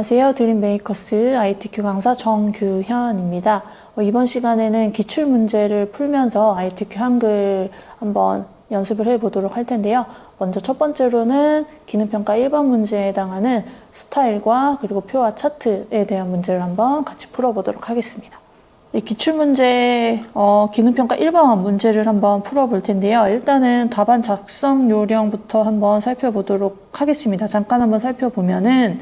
안녕하세요. 드림메이커스 ITQ 강사 정규현입니다. 이번 시간에는 기출문제를 풀면서 ITQ 한글 한번 연습을 해보도록 할 텐데요. 먼저 첫 번째로는 기능평가 1번 문제에 해당하는 스타일과 그리고 표와 차트에 대한 문제를 한번 같이 풀어보도록 하겠습니다. 기출문제 기능평가 1번 문제를 한번 풀어볼 텐데요. 일단은 답안 작성 요령부터 한번 살펴보도록 하겠습니다. 잠깐 한번 살펴보면은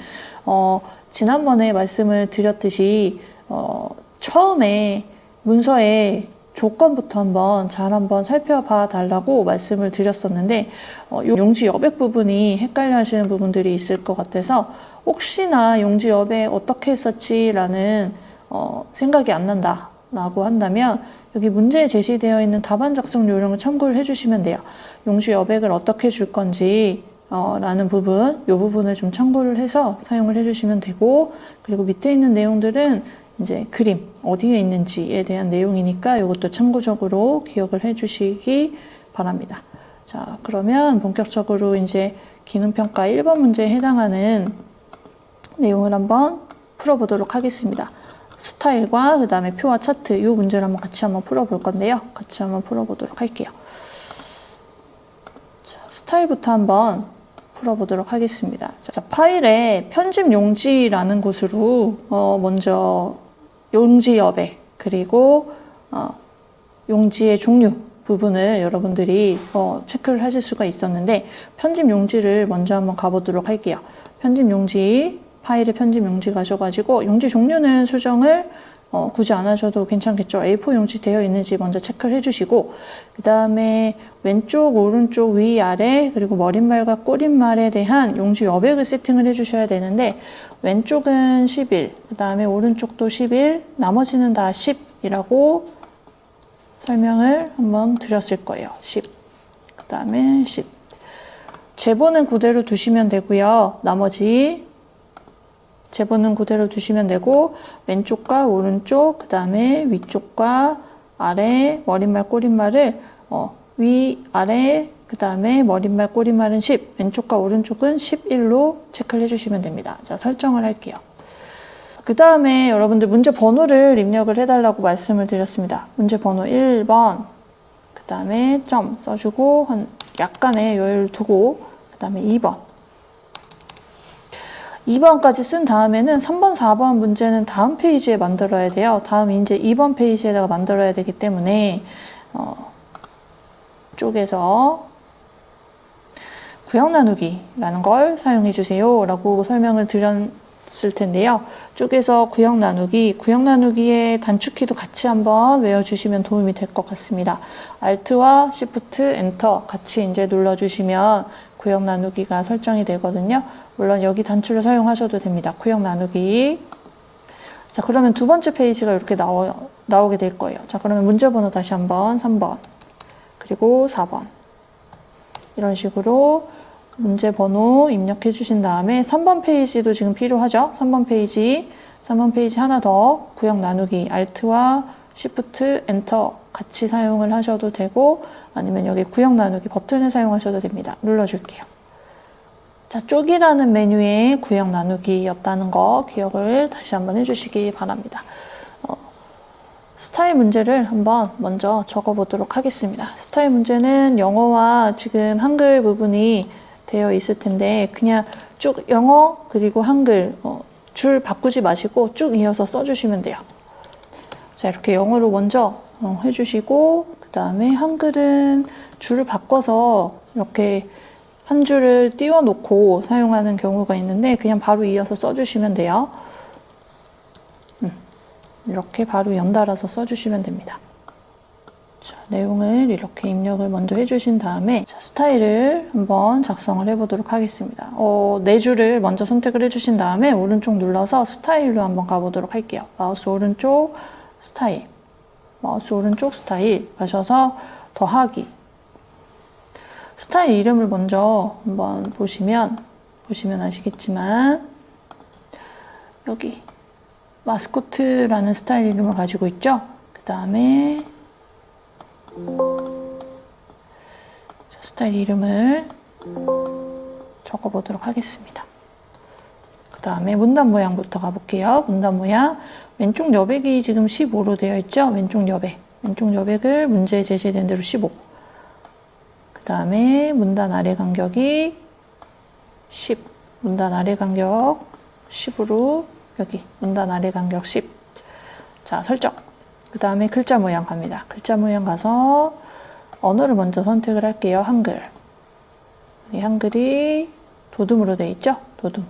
지난번에 말씀을 드렸듯이 처음에 문서의 조건부터 한번 살펴봐 달라고 말씀을 드렸었는데 용지 여백 부분이 헷갈려 하시는 부분들이 있을 것 같아서 혹시나 용지 여백 어떻게 했었지 라는 생각이 안 난다 라고 한다면 여기 문제에 제시되어 있는 답안 작성 요령을 참고를 해주시면 돼요. 용지 여백을 어떻게 줄 건지 라는 부분, 이 부분을 좀 참고를 해서 사용을 해주시면 되고, 그리고 밑에 있는 내용들은 이제 그림 어디에 있는지에 대한 내용이니까 이것도 참고적으로 기억을 해주시기 바랍니다. 자, 그러면 본격적으로 이제 기능평가 1번 문제에 해당하는 내용을 한번 풀어보도록 하겠습니다. 스타일과 그 다음에 표와 차트 이 문제를 같이 한번 풀어볼 건데요. 같이 한번 풀어보도록 할게요. 자, 스타일부터 한번 풀어보도록 하겠습니다. 자, 파일의 편집 용지라는 곳으로 먼저 용지 여백 그리고 용지의 종류 부분을 여러분들이 체크를 하실 수가 있었는데 편집 용지를 먼저 한번 가보도록 할게요. 편집 용지 파일의 편집 용지 가셔가지고 용지 종류는 수정을 굳이 안 하셔도 괜찮겠죠. A4 용지 되어 있는지 먼저 체크를 해주시고 그 다음에 왼쪽, 오른쪽, 위, 아래 그리고 머릿말과 꼬릿말에 대한 용지 여백을 세팅을 해주셔야 되는데 왼쪽은 11, 그 다음에 오른쪽도 11, 나머지는 다 10이라고 설명을 한번 드렸을 거예요. 10, 그 다음에 10. 제보는 그대로 두시면 되고요. 나머지 제보는 그대로 두시면 되고 왼쪽과 오른쪽, 그 다음에 위쪽과 아래, 머릿말, 꼬릿말을 위, 아래, 그 다음에 머릿말, 꼬릿말은 10, 왼쪽과 오른쪽은 11로 체크를 해주시면 됩니다. 자, 설정을 할게요. 그 다음에 여러분들 문제 번호를 입력을 해달라고 말씀을 드렸습니다. 문제 번호 1번, 그 다음에 점 써주고 약간의 여유를 두고 그 다음에 2번 2번까지 쓴 다음에는 3번, 4번 문제는 다음 페이지에 만들어야 돼요. 다음 이제 2번 페이지에다가 만들어야 되기 때문에 쪽에서 구역 나누기라는 걸 사용해 주세요 라고 설명을 드렸을 텐데요. 쪽에서 구역 나누기의 단축키도 같이 한번 외워주시면 도움이 될 것 같습니다. Alt와 Shift, Enter 같이 이제 눌러주시면 구역 나누기가 설정이 되거든요. 물론 여기 단추를 사용하셔도 됩니다. 구역 나누기. 자, 그러면 두 번째 페이지가 이렇게 나오게 될 거예요. 자, 그러면 문제 번호 다시 한번 3번, 그리고 4번. 이런 식으로 문제 번호 입력해 주신 다음에 3번 페이지도 지금 필요하죠? 3번 페이지 하나 더 구역 나누기 Alt와 Shift, Enter 같이 사용을 하셔도 되고 아니면 여기 구역 나누기 버튼을 사용하셔도 됩니다. 눌러줄게요. 자, 쪽이라는 메뉴에 구역 나누기였다는 거 기억을 다시 한번 해주시기 바랍니다. 스타일 문제를 한번 먼저 적어보도록 하겠습니다. 스타일 문제는 영어와 지금 한글 부분이 되어 있을 텐데 그냥 쭉 영어 그리고 한글 줄 바꾸지 마시고 쭉 이어서 써주시면 돼요. 자, 이렇게 영어로 먼저 해주시고 그 다음에 한글은 줄을 바꿔서 이렇게 한 줄을 띄워놓고 사용하는 경우가 있는데 그냥 바로 이어서 써주시면 돼요. 이렇게 바로 연달아서 써주시면 됩니다. 자, 내용을 이렇게 입력을 먼저 해주신 다음에 자, 스타일을 한번 작성을 해보도록 하겠습니다. 네 줄을 먼저 선택을 해주신 다음에 오른쪽 눌러서 스타일로 한번 가보도록 할게요. 마우스 오른쪽 스타일 가셔서 더하기 스타일 이름을 먼저 한번 보시면 아시겠지만 여기 마스코트라는 스타일 이름을 가지고 있죠. 그 다음에 스타일 이름을 적어보도록 하겠습니다. 그 그 다음에 문단 모양부터 가볼게요. 문단 모양. 왼쪽 여백이 지금 15로 되어 있죠? 왼쪽 여백. 왼쪽 여백을 문제에 제시된 대로 15. 그 다음에 문단 아래 간격이 10. 문단 아래 간격 10으로 여기 문단 아래 간격 10. 자, 설정. 그 다음에 글자 모양 갑니다. 글자 모양 가서 언어를 먼저 선택을 할게요. 한글. 이 한글이 도둠으로 되어 있죠? 도둠.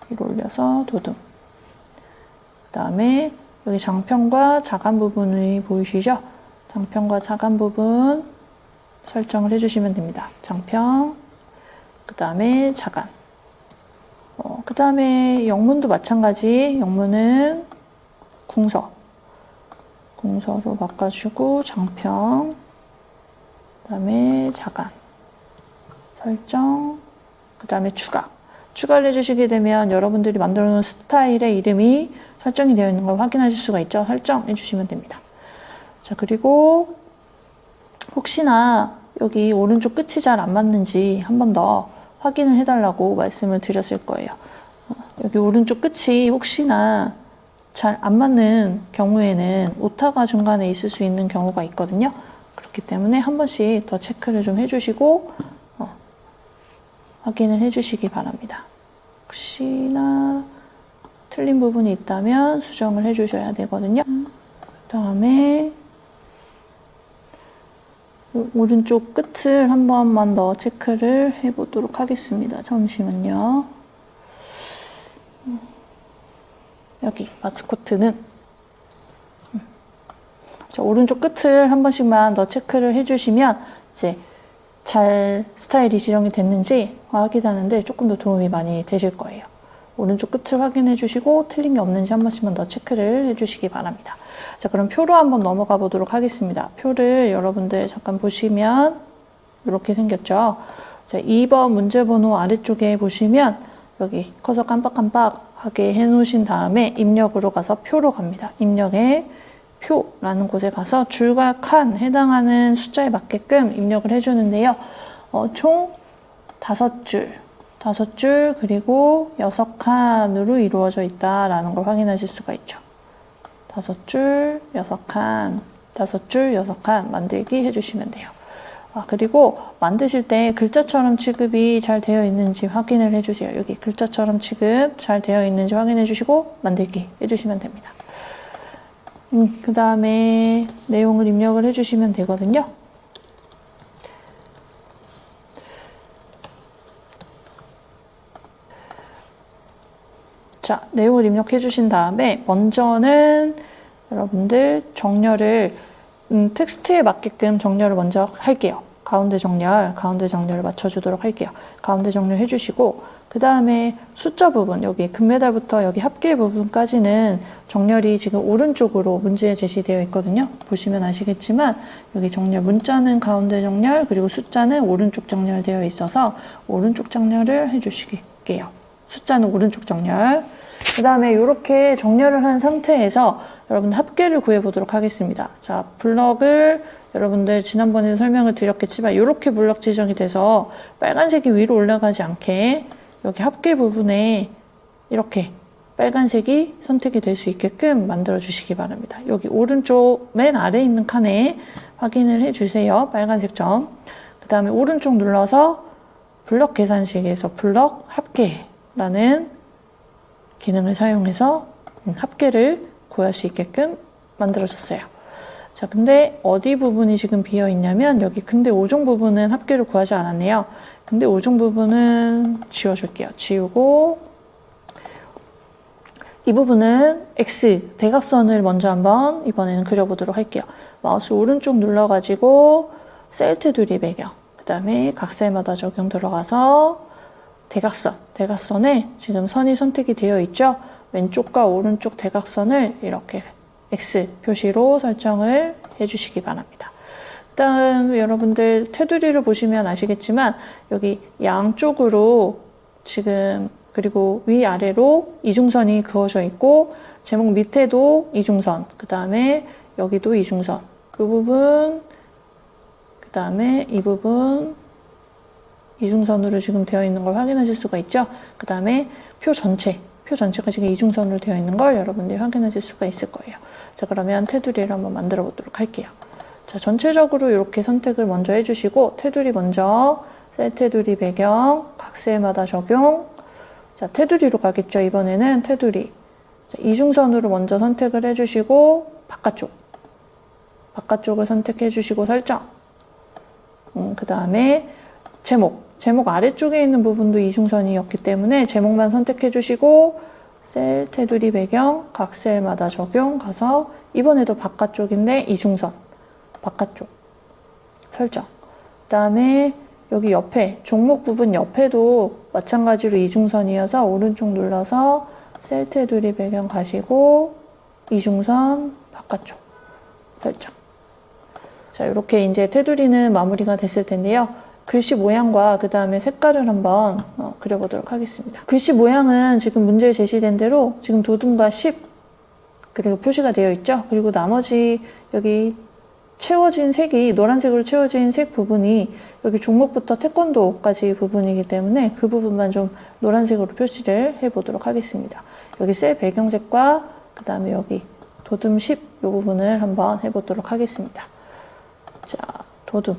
위로 올려서 도둠. 그 다음에 여기 장편과 자간 부분이 보이시죠? 장편과 자간 부분 설정을 해주시면 됩니다. 장편, 그 다음에 자간. 그 다음에 영문도 마찬가지. 영문은 궁서. 궁서로 바꿔주고 장편, 그 다음에 자간. 설정, 그 다음에 추가. 추가를 해주시게 되면 여러분들이 만들어 놓은 스타일의 이름이 설정이 되어 있는 걸 확인하실 수가 있죠. 설정해 주시면 됩니다. 자, 그리고 혹시나 여기 오른쪽 끝이 잘 안 맞는지 한 번 더 확인을 해달라고 말씀을 드렸을 거예요. 여기 오른쪽 끝이 혹시나 잘 안 맞는 경우에는 오타가 중간에 있을 수 있는 경우가 있거든요. 그렇기 때문에 한 번씩 더 체크를 좀 해주시고 확인을 해주시기 바랍니다. 혹시나 틀린 부분이 있다면 수정을 해주셔야 되거든요. 그 다음에 오른쪽 끝을 한 번만 더 체크를 해보도록 하겠습니다. 잠시만요. 여기 마스코트는 자, 오른쪽 끝을 한 번씩만 더 체크를 해주시면 이제 잘 스타일이 지정이 됐는지 확인하는데 조금 더 도움이 많이 되실 거예요. 오른쪽 끝을 확인해 주시고 틀린 게 없는지 한 번씩만 더 체크를 해주시기 바랍니다. 자, 그럼 표로 한번 넘어가 보도록 하겠습니다. 표를 여러분들 잠깐 보시면 이렇게 생겼죠. 자, 2번 문제번호 아래쪽에 보시면 여기 커서 깜빡깜빡하게 해놓으신 다음에 입력으로 가서 표로 갑니다. 입력에 표라는 곳에 가서 줄과 칸 해당하는 숫자에 맞게끔 입력을 해주는데요. 총 5줄 그리고 6칸으로 이루어져 있다라는 걸 확인하실 수가 있죠. 5줄, 6칸, 5줄, 6칸 만들기 해주시면 돼요. 그리고 만드실 때 글자처럼 취급이 잘 되어 있는지 확인을 해주세요. 여기 글자처럼 취급 잘 되어 있는지 확인해 주시고 만들기 해주시면 됩니다. 그 다음에 내용을 입력을 해주시면 되거든요. 자, 내용을 입력해 주신 다음에 먼저는 여러분들 정렬을 텍스트에 맞게끔 정렬을 먼저 할게요. 가운데 정렬을 맞춰주도록 할게요. 가운데 정렬 해주시고 그 다음에 숫자 부분, 여기 금메달부터 여기 합계 부분까지는 정렬이 지금 오른쪽으로 문제에 제시되어 있거든요. 보시면 아시겠지만 여기 정렬, 문자는 가운데 정렬, 그리고 숫자는 오른쪽 정렬되어 있어서 오른쪽 정렬을 해주실게요. 숫자는 오른쪽 정렬. 그 다음에 이렇게 정렬을 한 상태에서 여러분들 합계를 구해보도록 하겠습니다. 자, 블럭을 여러분들 지난번에 설명을 드렸겠지만 이렇게 블럭 지정이 돼서 빨간색이 위로 올라가지 않게 여기 합계 부분에 이렇게 빨간색이 선택이 될 수 있게끔 만들어 주시기 바랍니다. 여기 오른쪽 맨 아래에 있는 칸에 확인을 해주세요. 빨간색 점. 그 다음에 오른쪽 눌러서 블럭 계산식에서 블럭 합계라는 기능을 사용해서 합계를 구할 수 있게끔 만들어졌어요. 자, 근데 어디 부분이 지금 비어 있냐면 여기 근데 5종 부분은 합계를 구하지 않았네요. 근데 5종 부분은 지워줄게요. 지우고 이 부분은 X 대각선을 먼저 한번 이번에는 그려보도록 할게요. 마우스 오른쪽 눌러가지고 셀 테두리 배경, 그 다음에 각셀마다 적용 들어가서 대각선에 지금 선이 선택이 되어 있죠. 왼쪽과 오른쪽 대각선을 이렇게 X 표시로 설정을 해주시기 바랍니다. 일단 여러분들 테두리를 보시면 아시겠지만 여기 양쪽으로 지금 그리고 위아래로 이중선이 그어져 있고 제목 밑에도 이중선, 그 다음에 여기도 이중선, 그 부분, 그 다음에 이 부분, 이중선으로 지금 되어 있는 걸 확인하실 수가 있죠. 그 다음에 표 전체가 지금 이중선으로 되어 있는 걸 여러분들이 확인하실 수가 있을 거예요. 자, 그러면 테두리를 한번 만들어 보도록 할게요. 자, 전체적으로 이렇게 선택을 먼저 해주시고, 테두리 먼저, 셀 테두리 배경, 각 셀마다 적용. 자, 테두리로 가겠죠. 이번에는 테두리. 자, 이중선으로 먼저 선택을 해주시고, 바깥쪽을 선택해 주시고 설정. 그 다음에 제목 아래쪽에 있는 부분도 이중선이었기 때문에 제목만 선택해 주시고, 셀 테두리 배경, 각 셀마다 적용 가서 이번에도 바깥쪽인데 이중선. 바깥쪽 설정. 그 다음에 여기 옆에 종목 부분 옆에도 마찬가지로 이중선이어서 오른쪽 눌러서 셀 테두리 배경 가시고 이중선 바깥쪽 설정. 자, 이렇게 이제 테두리는 마무리가 됐을 텐데요. 글씨 모양과 그 다음에 색깔을 한번 그려보도록 하겠습니다. 글씨 모양은 지금 문제에 제시된 대로 지금 도둠과 10 그리고 표시가 되어 있죠. 그리고 나머지 여기 채워진 색이 노란색으로 채워진 색 부분이 여기 종목부터 태권도까지 부분이기 때문에 그 부분만 좀 노란색으로 표시를 해보도록 하겠습니다. 여기 셀 배경색과 그 다음에 여기 도둠 10 이 부분을 한번 해보도록 하겠습니다. 자, 도둠.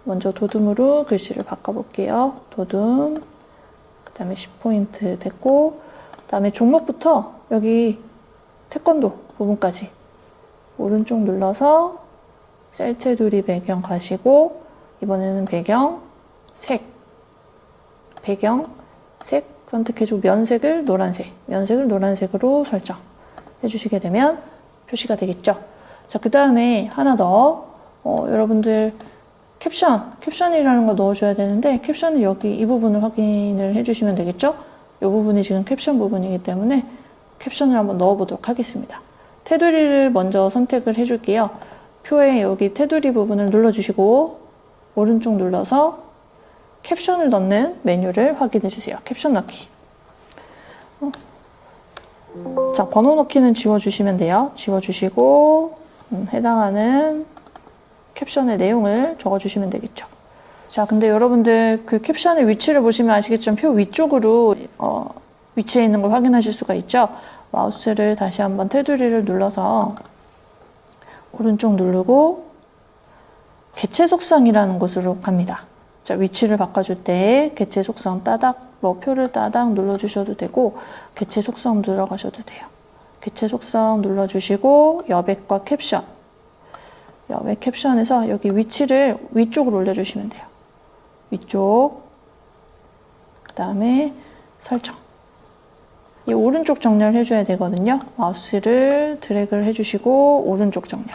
먼저 도둠으로 글씨를 바꿔볼게요. 도둠. 그 다음에 10포인트 됐고, 그 다음에 종목부터 여기 태권도 부분까지 오른쪽 눌러서 셀 테두리 배경 가시고 이번에는 배경 색 선택해주고 면색을 노란색으로 설정해 주시게 되면 표시가 되겠죠. 자, 그 다음에 하나 더 여러분들 캡션이라는 거 넣어줘야 되는데 캡션은 여기 이 부분을 확인을 해주시면 되겠죠. 이 부분이 지금 캡션 부분이기 때문에 캡션을 한번 넣어보도록 하겠습니다. 테두리를 먼저 선택을 해줄게요. 표에 여기 테두리 부분을 눌러주시고 오른쪽 눌러서 캡션을 넣는 메뉴를 확인해주세요. 캡션 넣기. 자, 번호 넣기는 지워주시면 돼요. 지워주시고 해당하는 캡션의 내용을 적어주시면 되겠죠. 자, 근데 여러분들 그 캡션의 위치를 보시면 아시겠지만 표 위쪽으로 위치해 있는 걸 확인하실 수가 있죠. 마우스를 다시 한번 테두리를 눌러서 오른쪽 누르고 개체 속성이라는 곳으로 갑니다. 자, 위치를 바꿔줄 때 개체 속성 따닥, 표를 따닥 눌러주셔도 되고 개체 속성 들어가셔도 돼요. 개체 속성 눌러주시고 여백과 캡션. 여백 캡션에서 여기 위치를 위쪽으로 올려주시면 돼요. 위쪽. 그 다음에 설정. 이 오른쪽 정렬 해줘야 되거든요. 마우스를 드래그를 해주시고 오른쪽 정렬.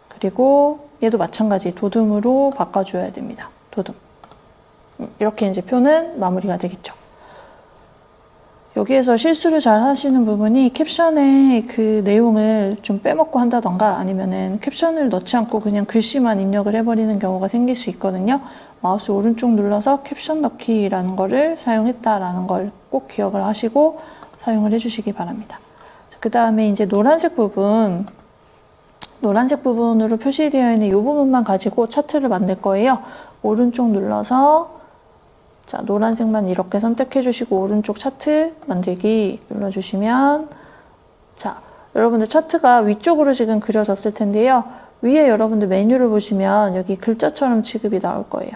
그리고 얘도 마찬가지 도둠으로 바꿔줘야 됩니다. 도둠. 이렇게 이제 표는 마무리가 되겠죠. 여기에서 실수를 잘 하시는 부분이 캡션에 그 내용을 좀 빼먹고 한다던가 아니면은 캡션을 넣지 않고 그냥 글씨만 입력을 해버리는 경우가 생길 수 있거든요. 마우스 오른쪽 눌러서 caption 넣기라는 거를 사용했다라는 걸 꼭 기억을 하시고 사용을 해주시기 바랍니다. 그 다음에 이제 노란색 부분으로 표시되어 있는 이 부분만 가지고 차트를 만들 거예요. 오른쪽 눌러서 자, 노란색만 이렇게 선택해 주시고 오른쪽 차트 만들기 눌러주시면 자, 여러분들 차트가 위쪽으로 지금 그려졌을 텐데요. 위에 여러분들 메뉴를 보시면 여기 글자처럼 취급이 나올 거예요.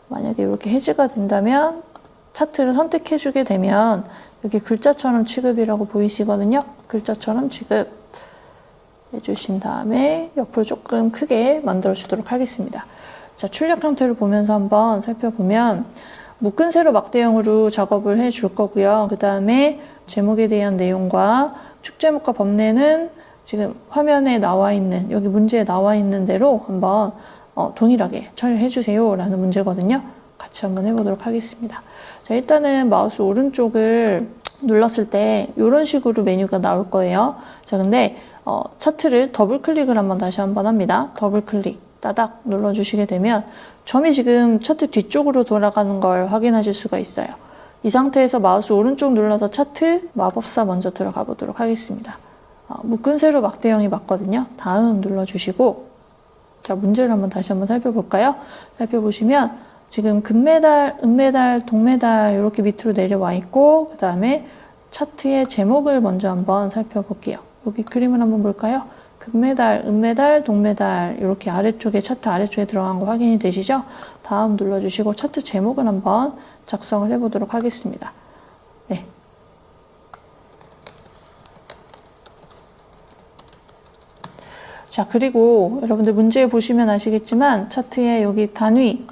만약에 이렇게 해제가 된다면 차트를 선택해 주게 되면 여기 글자처럼 취급이라고 보이시거든요. 글자처럼 취급 해주신 다음에 옆으로 조금 크게 만들어 주도록 하겠습니다. 자, 출력 형태를 보면서 한번 살펴보면 묶은 세로 막대형으로 작업을 해 줄 거고요. 그 다음에 제목에 대한 내용과 축제목과 법례는 지금 화면에 나와 있는 여기 문제에 나와 있는 대로 한번 동일하게 처리해 주세요 라는 문제거든요. 같이 한번 해보도록 하겠습니다. 자, 일단은 마우스 오른쪽을 눌렀을 때 이런 식으로 메뉴가 나올 거예요. 자, 근데 차트를 더블 클릭을 다시 한번 합니다. 더블 클릭 따닥 눌러주시게 되면 점이 지금 차트 뒤쪽으로 돌아가는 걸 확인하실 수가 있어요. 이 상태에서 마우스 오른쪽 눌러서 차트 마법사 먼저 들어가 보도록 하겠습니다. 묶은 세로 막대형이 맞거든요. 다음 눌러주시고 자, 문제를 다시 한번 살펴볼까요? 살펴보시면 지금 금메달, 은메달, 동메달 이렇게 밑으로 내려와 있고 그 다음에 차트의 제목을 먼저 한번 살펴볼게요. 여기 그림을 한번 볼까요? 금메달, 은메달, 동메달 이렇게 아래쪽에 차트 아래쪽에 들어간 거 확인이 되시죠? 다음 눌러주시고 차트 제목을 한번 작성을 해보도록 하겠습니다. 네. 자, 그리고 여러분들 문제 보시면 아시겠지만 차트에 여기 단위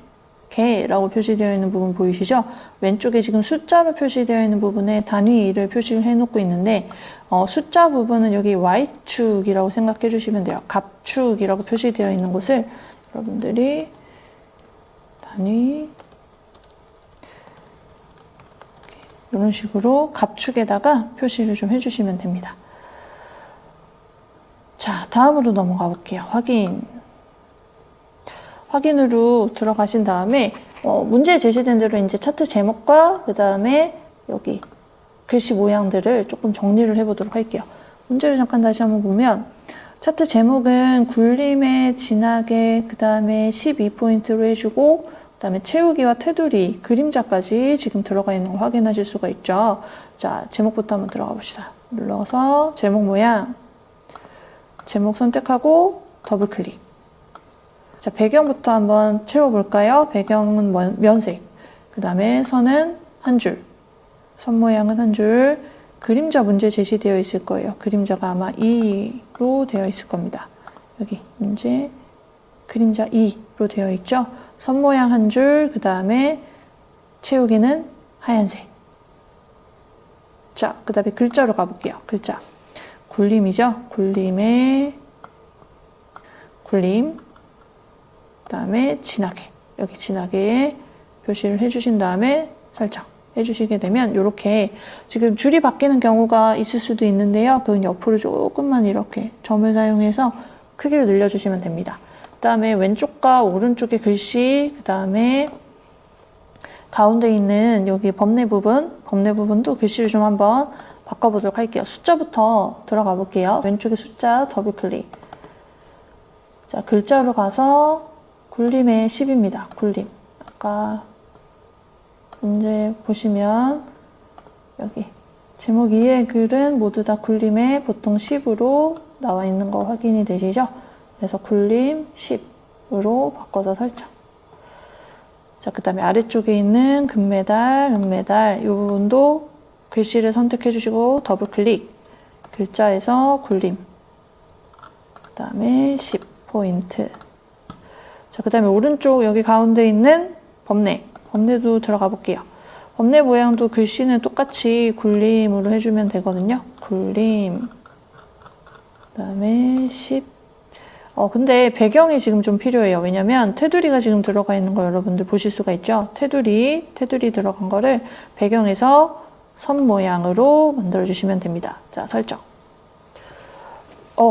개라고 표시되어 있는 부분 보이시죠? 왼쪽에 지금 숫자로 표시되어 있는 부분에 단위를 표시를 해놓고 있는데 숫자 부분은 여기 Y축이라고 생각해 주시면 돼요. 갑축이라고 표시되어 있는 곳을 여러분들이 단위 이런 식으로 갑축에다가 표시를 좀 해주시면 됩니다. 자, 다음으로 넘어가 볼게요. 확인으로 들어가신 다음에 문제에 제시된 대로 이제 차트 제목과 그 다음에 여기 글씨 모양들을 조금 정리를 해보도록 할게요. 문제를 잠깐 다시 한번 보면 차트 제목은 굴림에 진하게 그 다음에 12포인트로 해주고 그 다음에 채우기와 테두리, 그림자까지 지금 들어가 있는 걸 확인하실 수가 있죠. 자, 제목부터 한번 들어가 봅시다. 눌러서 제목 모양, 제목 선택하고 더블 클릭. 자, 배경부터 한번 채워볼까요? 배경은 면색. 그 다음에 선은 한 줄. 선 모양은 한 줄. 그림자 문제 제시되어 있을 거예요. 그림자가 아마 2로 되어 있을 겁니다. 여기 문제 그림자 2로 되어 있죠? 선 모양 한 줄. 그 다음에 채우기는 하얀색. 자, 그 다음에 글자로 가볼게요. 글자. 굴림이죠? 굴림에 굴림. 그 다음에 진하게, 여기 진하게 표시를 해주신 다음에 설정 해주시게 되면 이렇게 지금 줄이 바뀌는 경우가 있을 수도 있는데요. 그건 옆으로 조금만 이렇게 점을 사용해서 크기를 늘려주시면 됩니다. 그 다음에 왼쪽과 오른쪽의 글씨, 그 다음에 가운데 있는 여기 범례 부분도 글씨를 좀 한번 바꿔보도록 할게요. 숫자부터 들어가 볼게요. 왼쪽에 숫자 더블 클릭. 자, 글자로 가서 굴림의 10입니다. 굴림. 아까 문제 보시면 여기 제목 2의 글은 모두 다 굴림의 보통 10으로 나와 있는 거 확인이 되시죠? 그래서 굴림 10으로 바꿔서 설정. 자, 그 다음에 아래쪽에 있는 금메달, 은메달 이 부분도 글씨를 선택해 주시고 더블 클릭. 글자에서 굴림. 그 다음에 10포인트. 자, 그 다음에 오른쪽 여기 가운데 있는 범례도 들어가 볼게요. 범례 모양도 글씨는 똑같이 굴림으로 해주면 되거든요. 굴림. 그 다음에 10. 근데 배경이 지금 좀 필요해요. 왜냐면 테두리가 지금 들어가 있는 거 여러분들 보실 수가 있죠. 테두리 들어간 거를 배경에서 선 모양으로 만들어 주시면 됩니다. 자, 설정.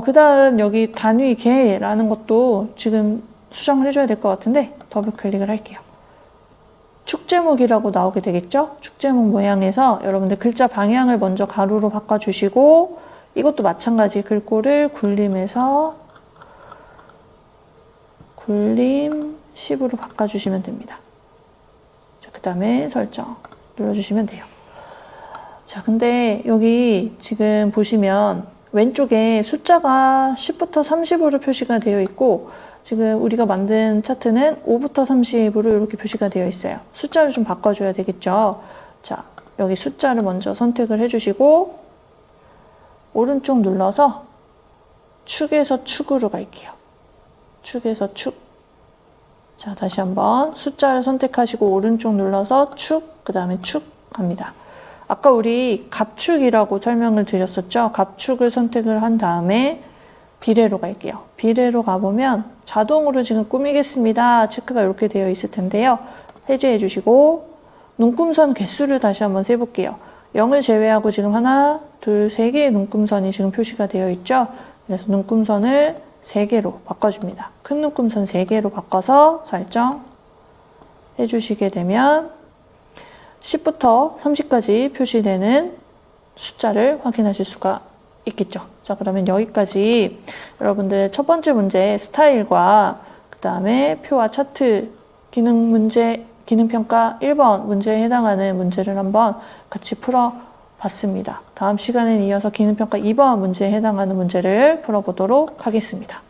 그 다음 여기 단위 개라는 것도 지금 수정을 해줘야 될 것 같은데 더블 클릭을 할게요. 축 제목이라고 나오게 되겠죠? 축 제목 모양에서 여러분들 글자 방향을 먼저 가로로 바꿔주시고 이것도 마찬가지 글꼴을 굴림에서 굴림 10으로 바꿔주시면 됩니다. 자, 그 다음에 설정 눌러주시면 돼요. 자, 근데 여기 지금 보시면 왼쪽에 숫자가 10부터 30으로 표시가 되어 있고 지금 우리가 만든 차트는 5부터 30으로 이렇게 표시가 되어 있어요. 숫자를 좀 바꿔줘야 되겠죠. 자, 여기 숫자를 먼저 선택을 해주시고 오른쪽 눌러서 축에서 축으로 갈게요. 축에서 축. 자, 다시 한번 숫자를 선택하시고 오른쪽 눌러서 축, 그 다음에 축 갑니다. 아까 우리 갑축이라고 설명을 드렸었죠. 갑축을 선택을 한 다음에 비례로 갈게요. 비례로 가보면 자동으로 지금 꾸미겠습니다. 체크가 이렇게 되어 있을 텐데요. 해제해 주시고 눈금선 개수를 다시 한번 세볼게요. 0을 제외하고 지금 하나, 둘, 세 개의 눈금선이 지금 표시가 되어 있죠. 그래서 눈금선을 3개로 바꿔줍니다. 큰 눈금선 3개로 바꿔서 설정 해주시게 되면 10부터 30까지 표시되는 숫자를 확인하실 수가 있겠죠. 자, 그러면 여기까지 여러분들 첫 번째 문제 스타일과 그 다음에 표와 차트 기능 문제 기능평가 1번 문제에 해당하는 문제를 한번 같이 풀어봤습니다. 다음 시간에 이어서 기능평가 2번 문제에 해당하는 문제를 풀어보도록 하겠습니다.